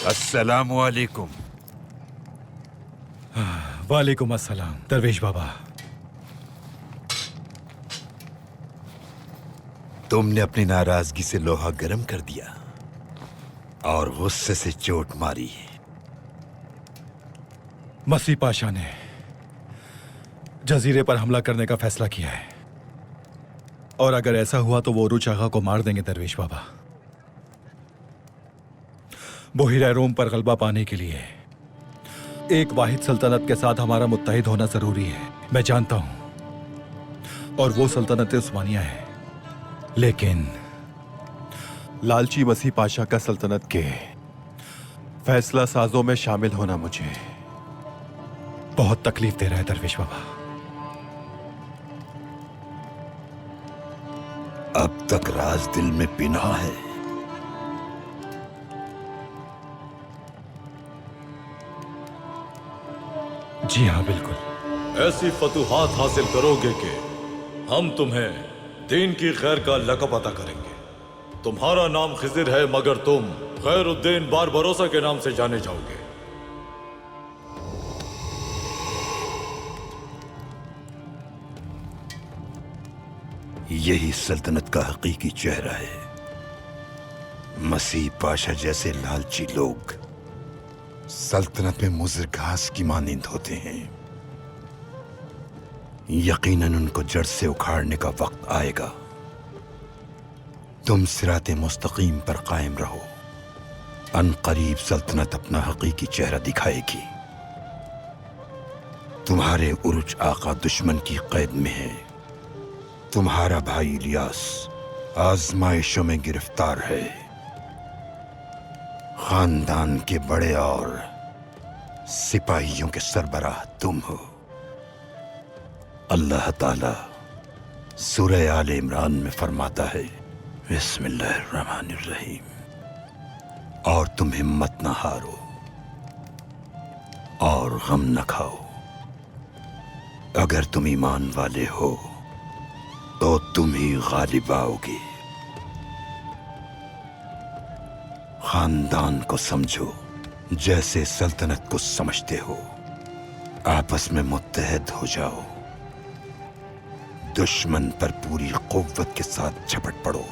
السلام علیکم۔ وعلیکم السلام درویش بابا۔ تم نے اپنی ناراضگی سے لوہا گرم کر دیا اور غصے سے چوٹ ماری۔ مسیح پاشا نے جزیرے پر حملہ کرنے کا فیصلہ کیا ہے، اور اگر ایسا ہوا تو وہ عروج آغا کو مار دیں گے درویش بابا۔ بحیرہ روم پر غلبہ پانے کے لیے ایک واحد سلطنت کے ساتھ ہمارا متحد ہونا ضروری ہے، میں جانتا ہوں، اور وہ سلطنت عثمانیہ ہے، لیکن لالچی مسیح پاشا کا سلطنت کے فیصلہ سازوں میں شامل ہونا مجھے بہت تکلیف دے رہا ہے درویش بابا۔ اب تک راز دل میں پنہا ہے۔ جی ہاں بالکل۔ ایسی فتوحات حاصل کرو گے کہ ہم تمہیں دین کی خیر کا لقب عطا کریں گے۔ تمہارا نام خضر ہے مگر تم خیر الدین بار بھروسہ کے نام سے جانے جاؤ گے۔ یہی سلطنت کا حقیقی چہرہ ہے۔ مسیح پاشا جیسے لالچی لوگ سلطنت میں مضر گھاس کی مانند ہوتے ہیں۔ یقیناً ان کو جڑ سے اکھاڑنے کا وقت آئے گا۔ تم صراط مستقیم پر قائم رہو، ان قریب سلطنت اپنا حقیقی چہرہ دکھائے گی۔ تمہارے عروج آقا دشمن کی قید میں ہے۔ تمہارا بھائی الیاس آزمائشوں میں گرفتار ہے۔ خاندان کے بڑے اور سپاہیوں کے سربراہ تم ہو۔ اللہ تعالی سورہ آل عمران میں فرماتا ہے بسم اللہ الرحمن الرحیم، اور تم ہمت نہ ہارو اور غم نہ کھاؤ، اگر تم ایمان والے ہو تو تم ہی غالب آؤ گے۔ خاندان کو سمجھو جیسے سلطنت کو سمجھتے ہو، آپس میں متحد ہو جاؤ، دشمن پر پوری قوت کے ساتھ جھپٹ پڑو۔